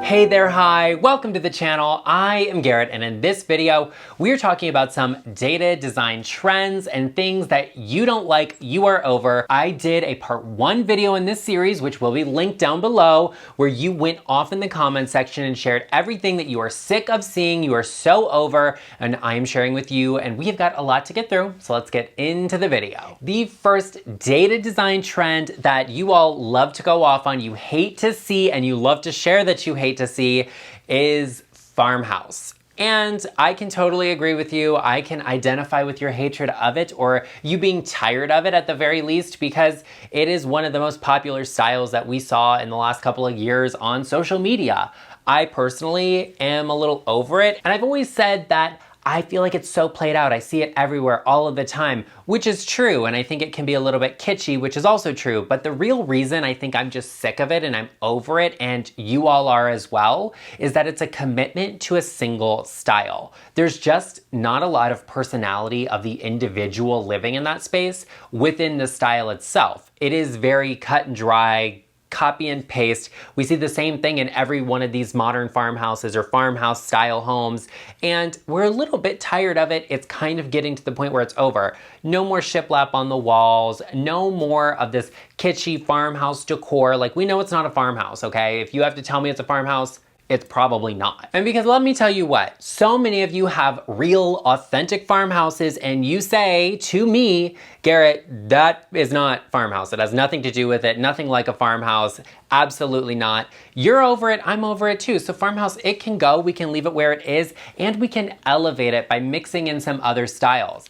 Hey there, hi, welcome to the channel. I am Garrett, and in this video, we're talking about some dated design trends and things that you don't like, you are over. I did a part 1 video in this series, which will be linked down below, where you went off in the comment section and shared everything that you are sick of seeing, you are so over, and I am sharing with you, and we have got a lot to get through, so let's get into the video. The first dated design trend that you all love to go off on, you hate to see, and you love to share that you hate to see, is Farmhouse. And I can totally agree with you. I can identify with your hatred of it, or you being tired of it at the very least, because it is one of the most popular styles that we saw in the last couple of years on social media. I personally am a little over it, and I've always said that I feel like it's so played out. I see it everywhere all of the time, which is true. And I think it can be a little bit kitschy, which is also true. But the real reason I think I'm just sick of it and I'm over it, and you all are as well, is that it's a commitment to a single style. There's just not a lot of personality of the individual living in that space within the style itself. It is very cut and dry, copy and paste. We see the same thing in every one of these modern farmhouses or farmhouse style homes, and we're a little bit tired of it. It's kind of getting to the point where it's over. No more shiplap on the walls, no more of this kitschy farmhouse decor. Like, we know it's not a farmhouse, okay? If you have to tell me it's a farmhouse, it's probably not. And because let me tell you what, so many of you have real, authentic farmhouses, and you say to me, Garrett, that is not farmhouse. It has nothing to do with it, nothing like a farmhouse, absolutely not. You're over it, I'm over it too. So farmhouse, it can go, we can leave it where it is, and we can elevate it by mixing in some other styles.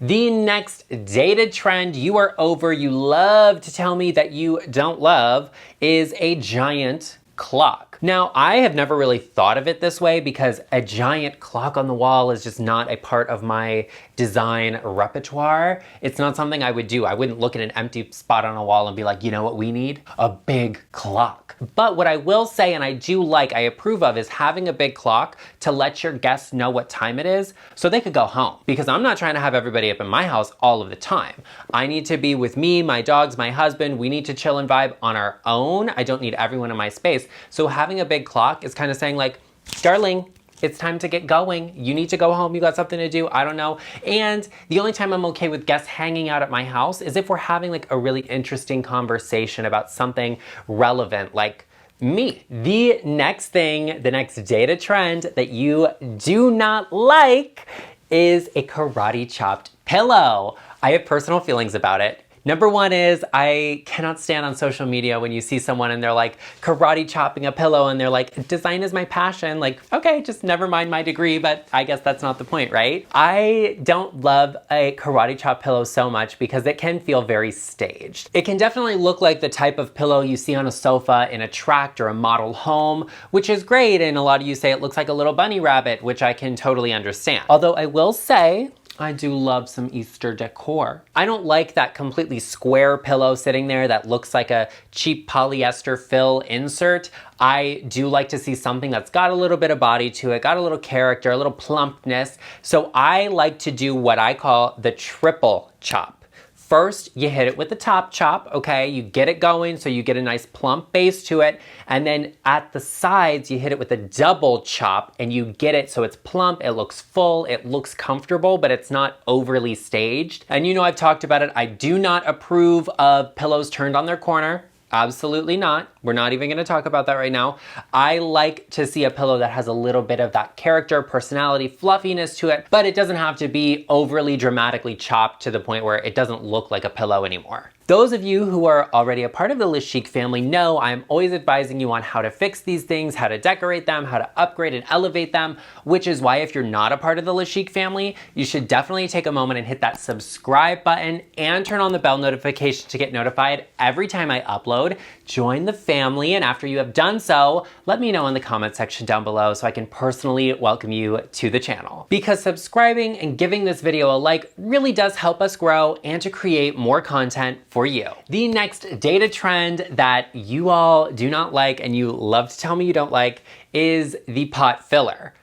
The next dated trend you are over, you love to tell me that you don't love, is a giant clock. Now, I have never really thought of it this way because a giant clock on the wall is just not a part of my design repertoire. It's not something I would do. I wouldn't look at an empty spot on a wall and be like, you know what we need? A big clock. But what I will say, and I do like, I approve of, is having a big clock to let your guests know what time it is so they could go home. Because I'm not trying to have everybody up in my house all of the time. I need to be with me, my dogs, my husband. We need to chill and vibe on our own. I don't need everyone in my space. So having a big clock is kind of saying like, darling, it's time to get going. You need to go home. You got something to do. I don't know. And the only time I'm okay with guests hanging out at my house is if we're having like a really interesting conversation about something relevant, like me. The next thing, the next data trend that you do not like is a karate chopped pillow. I have personal feelings about it. Number one is I cannot stand on social media when you see someone and they're like karate chopping a pillow and they're like, design is my passion. Like, okay, just never mind my degree, but I guess that's not the point, right? I don't love a karate chop pillow so much because it can feel very staged. It can definitely look like the type of pillow you see on a sofa in a tract or a model home, which is great. And a lot of you say it looks like a little bunny rabbit, which I can totally understand. Although I will say, I do love some Easter decor. I don't like that completely square pillow sitting there that looks like a cheap polyester fill insert. I do like to see something that's got a little bit of body to it, got a little character, a little plumpness. So I like to do what I call the triple chop. First, you hit it with the top chop, okay? You get it going so you get a nice plump base to it. And then at the sides, you hit it with a double chop and you get it so it's plump, it looks full, it looks comfortable, but it's not overly staged. And you know I've talked about it. I do not approve of pillows turned on their corner. Absolutely not. We're not even gonna talk about that right now. I like to see a pillow that has a little bit of that character, personality, fluffiness to it, but it doesn't have to be overly dramatically chopped to the point where it doesn't look like a pillow anymore. Those of you who are already a part of the LeChic family know I'm always advising you on how to fix these things, how to decorate them, how to upgrade and elevate them, which is why if you're not a part of the LeChic family, you should definitely take a moment and hit that subscribe button and turn on the bell notification to get notified every time I upload. Join the family, and after you have done so, let me know in the comment section down below so I can personally welcome you to the channel. Because subscribing and giving this video a like really does help us grow and to create more content for you. The next data trend that you all do not like and you love to tell me you don't like is the pot filler.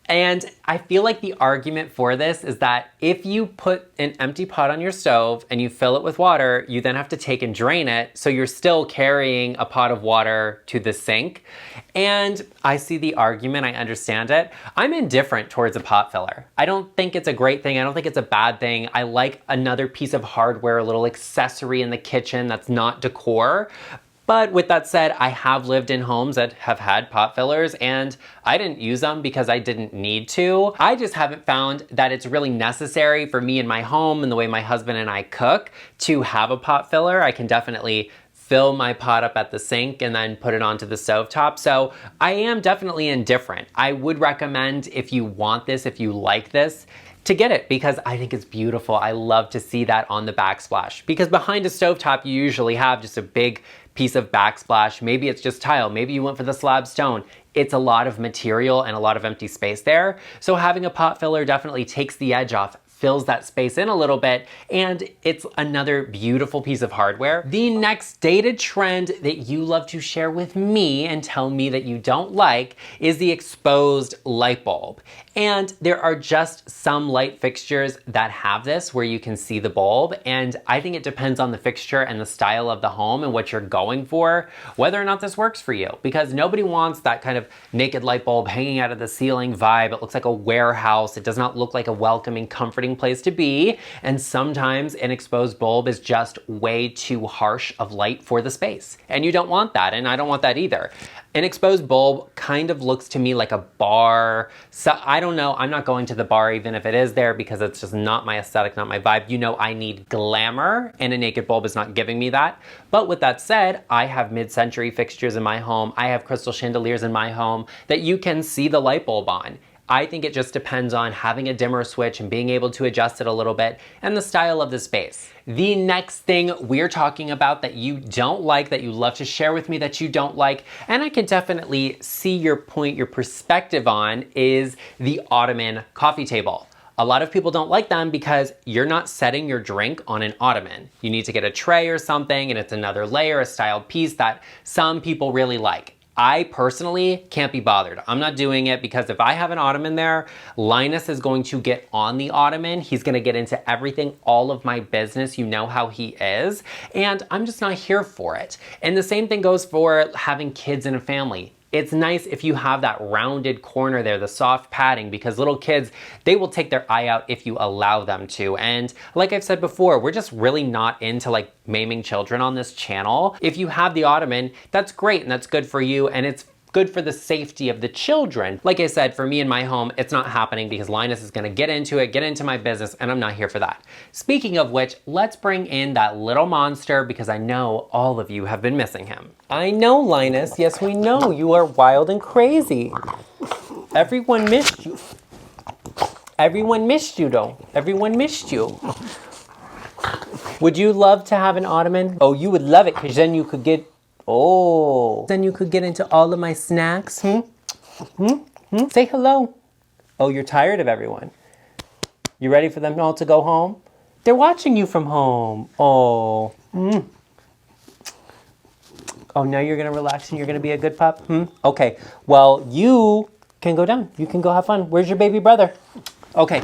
And I feel like the argument for this is that if you put an empty pot on your stove and you fill it with water, you then have to take and drain it. So you're still carrying a pot of water to the sink. And I see the argument, I understand it. I'm indifferent towards a pot filler. I don't think it's a great thing. I don't think it's a bad thing. I like another piece of hardware, a little accessory in the kitchen that's not decor. But with that said, I have lived in homes that have had pot fillers and I didn't use them because I didn't need to. I just haven't found that it's really necessary for me in my home and the way my husband and I cook to have a pot filler. I can definitely fill my pot up at the sink and then put it onto the stovetop. So I am definitely indifferent. I would recommend, if you want this, if you like this, to get it because I think it's beautiful. I love to see that on the backsplash because behind a stovetop, you usually have just a big piece of backsplash. Maybe it's just tile. Maybe you went for the slab stone. It's a lot of material and a lot of empty space there. So having a pot filler definitely takes the edge off, fills that space in a little bit, and it's another beautiful piece of hardware. The next dated trend that you love to share with me and tell me that you don't like is the exposed light bulb. And there are just some light fixtures that have this where you can see the bulb, and I think it depends on the fixture and the style of the home and what you're going for, whether or not this works for you, because nobody wants that kind of naked light bulb hanging out of the ceiling vibe. It looks like a warehouse. It does not look like a welcoming, comforting place to be, and sometimes an exposed bulb is just way too harsh of light for the space, and you don't want that, and I don't want that either. An exposed bulb kind of looks to me like a bar. So I don't know, I'm not going to the bar even if it is there because it's just not my aesthetic, not my vibe. You know I need glamour and a naked bulb is not giving me that. But with that said, I have mid-century fixtures in my home. I have crystal chandeliers in my home that you can see the light bulb on. I think it just depends on having a dimmer switch and being able to adjust it a little bit and the style of the space. The next thing we're talking about that you don't like, that you love to share with me that you don't like, and I can definitely see your point, your perspective on, is the Ottoman coffee table. A lot of people don't like them because you're not setting your drink on an ottoman. You need to get a tray or something, and it's another layer, a styled piece that some people really like. I personally can't be bothered. I'm not doing it because if I have an ottoman there, Linus is going to get on the ottoman. He's gonna get into everything, all of my business. You know how he is. And I'm just not here for it. And the same thing goes for having kids in a family. It's nice if you have that rounded corner there, the soft padding, because little kids, they will take their eye out if you allow them to. And like I've said before, we're just really not into like maiming children on this channel. If you have the ottoman, that's great and that's good for you, and it's good for the safety of the children. Like I said, for me in my home, it's not happening because Linus is gonna get into it, get into my business, and I'm not here for that. Speaking of which, let's bring in that little monster because I know all of you have been missing him. I know, Linus, yes we know, you are wild and crazy. Everyone missed you. Everyone missed you though. Everyone missed you. Would you love to have an ottoman? Oh, you would love it because then you could get then you could get into all of my snacks. Say hello. Oh, you're tired of everyone. You ready for them all to go home? They're watching you from home. Oh. Oh, now you're gonna relax and you're gonna be a good pup? Okay, well, you can go down. You can go have fun. Where's your baby brother? Okay.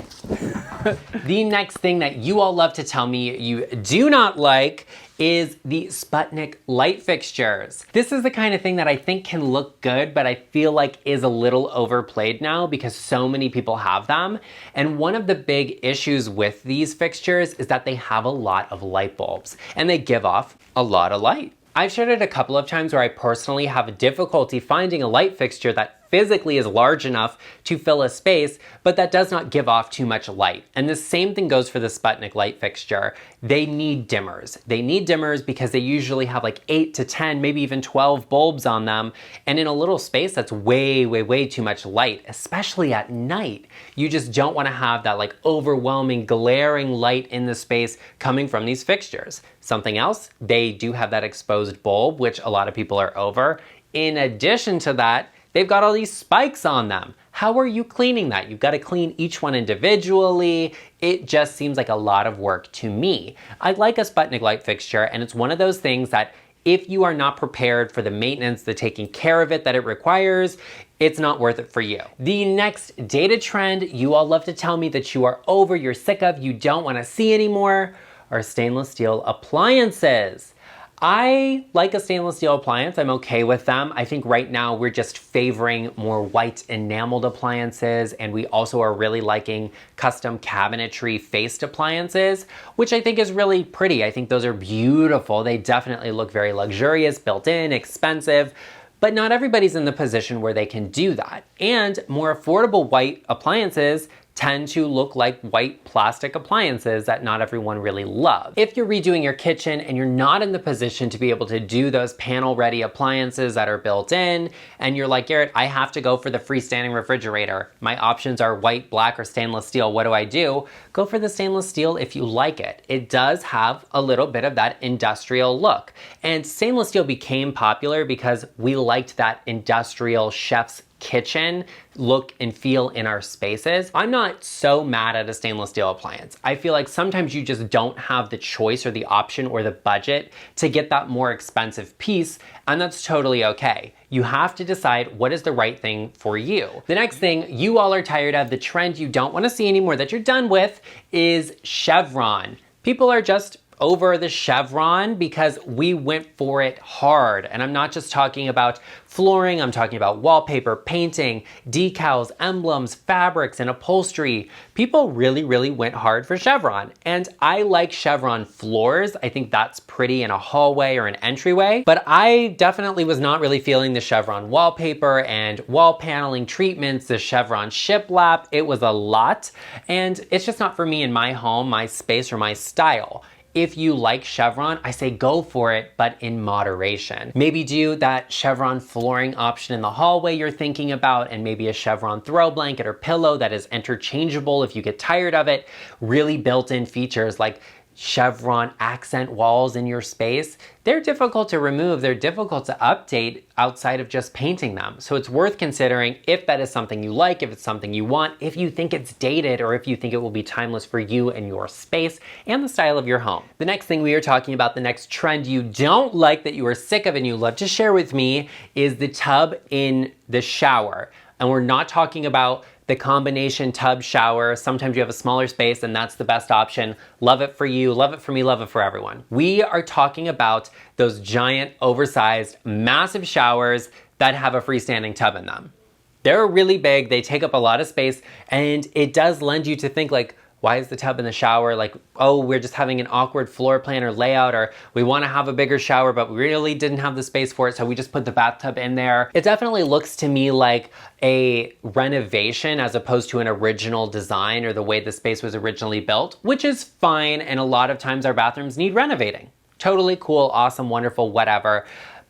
The next thing that you all love to tell me you do not like is the Sputnik light fixtures. This is the kind of thing that I think can look good, but I feel like is a little overplayed now because so many people have them. And one of the big issues with these fixtures is that they have a lot of light bulbs and they give off a lot of light. I've shared it a couple of times where I personally have a difficulty finding a light fixture that physically is large enough to fill a space, but that does not give off too much light. And the same thing goes for the Sputnik light fixture. They need dimmers. They need dimmers because they usually have like 8 to 10, maybe even 12 bulbs on them. And in a little space, that's way, way, way too much light, especially at night. You just don't want to have that like overwhelming, glaring light in the space coming from these fixtures. Something else, they do have that exposed bulb, which a lot of people are over. In addition to that, they've got all these spikes on them. How are you cleaning that? You've got to clean each one individually. It just seems like a lot of work to me. I like a Sputnik light fixture, and it's one of those things that if you are not prepared for the maintenance, the taking care of it that it requires, it's not worth it for you. The next dated trend you all love to tell me that you are over, you're sick of, you don't want to see anymore are stainless steel appliances. I like a stainless steel appliance. I'm okay with them. I think right now we're just favoring more white enameled appliances, and we also are really liking custom cabinetry faced appliances, which I think is really pretty. I think those are beautiful. They definitely look very luxurious, built in, expensive, but not everybody's in the position where they can do that. And more affordable white appliances tend to look like white plastic appliances that not everyone really loves. If you're redoing your kitchen and you're not in the position to be able to do those panel-ready appliances that are built in, and you're like, Garrett, I have to go for the freestanding refrigerator. My options are white, black, or stainless steel. What do I do? Go for the stainless steel if you like it. It does have a little bit of that industrial look. And stainless steel became popular because we liked that industrial chef's kitchen look and feel in our spaces. I'm not so mad at a stainless steel appliance. I feel like sometimes you just don't have the choice or the option or the budget to get that more expensive piece, and that's totally okay. You have to decide what is the right thing for you. The next thing you all are tired of, the trend you don't want to see anymore that you're done with, is Chevron. People are just over the Chevron because we went for it hard. And I'm not just talking about flooring, I'm talking about wallpaper, painting, decals, emblems, fabrics, and upholstery. People really, really went hard for Chevron. And I like Chevron floors. I think that's pretty in a hallway or an entryway. But I definitely was not really feeling the Chevron wallpaper and wall paneling treatments, the Chevron shiplap. It was a lot. And it's just not for me in my home, my space, or my style. If you like Chevron, I say go for it, but in moderation. Maybe do that Chevron flooring option in the hallway you're thinking about, and maybe a Chevron throw blanket or pillow that is interchangeable if you get tired of it. Really built-in features like Chevron accent walls in your space. They're difficult to remove, they're difficult to update outside of just painting them. So it's worth considering if that is something you like, if it's something you want, if you think it's dated, or if you think it will be timeless for you and your space and the style of your home. The next thing we are talking about, the next trend you don't like that you are sick of and you love to share with me, is the tub in the shower. And we're not talking about the combination tub shower. Sometimes you have a smaller space and that's the best option. Love it for you, love it for me, love it for everyone. We are talking about those giant, oversized, massive showers that have a freestanding tub in them. They're really big, they take up a lot of space, and it does lend you to think like, why is the tub in the shower? Like, oh, we're just having an awkward floor plan or layout, or we want to have a bigger shower, but we really didn't have the space for it, so we just put the bathtub in there. It definitely looks to me like a renovation as opposed to an original design or the way the space was originally built, which is fine, and a lot of times our bathrooms need renovating. Totally cool, awesome, wonderful, whatever.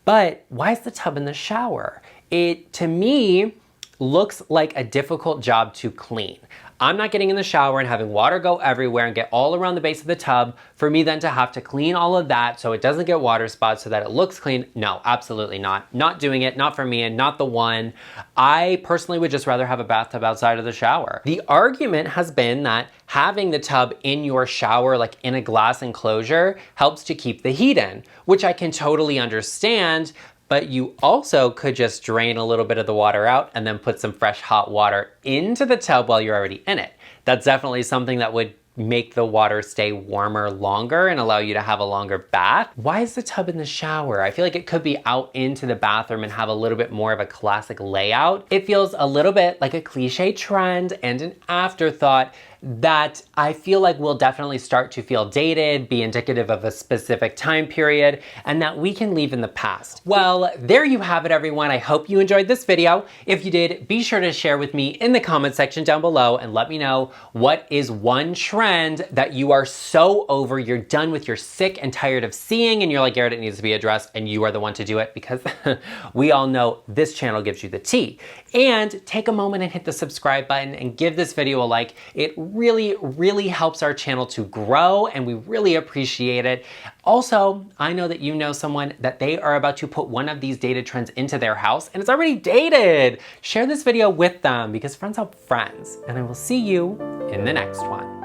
But why is the tub in the shower? It, to me, looks like a difficult job to clean. I'm not getting in the shower and having water go everywhere and get all around the base of the tub for me then to have to clean all of that so it doesn't get water spots so that it looks clean. No, absolutely not. Not doing it, not for me, and not the one. I personally would just rather have a bathtub outside of the shower. The argument has been that having the tub in your shower, like in a glass enclosure, helps to keep the heat in, which I can totally understand. But you also could just drain a little bit of the water out and then put some fresh hot water into the tub while you're already in it. That's definitely something that would make the water stay warmer longer and allow you to have a longer bath. Why is the tub in the shower? I feel like it could be out into the bathroom and have a little bit more of a classic layout. It feels a little bit like a cliche trend and an afterthought that I feel like will definitely start to feel dated, be indicative of a specific time period, and that we can leave in the past. Well, there you have it, everyone. I hope you enjoyed this video. If you did, be sure to share with me in the comment section down below and let me know what is one trend that you are so over, you're done with, you're sick and tired of seeing, and you're like, Garrett, it needs to be addressed, and you are the one to do it, because we all know this channel gives you the tea. And take a moment and hit the subscribe button and give this video a like. It really helps our channel to grow, and we really appreciate it. Also, I know that you know someone that they are about to put one of these dated trends into their house and it's already dated. Share this video with them because friends help friends, and I will see you in the next one.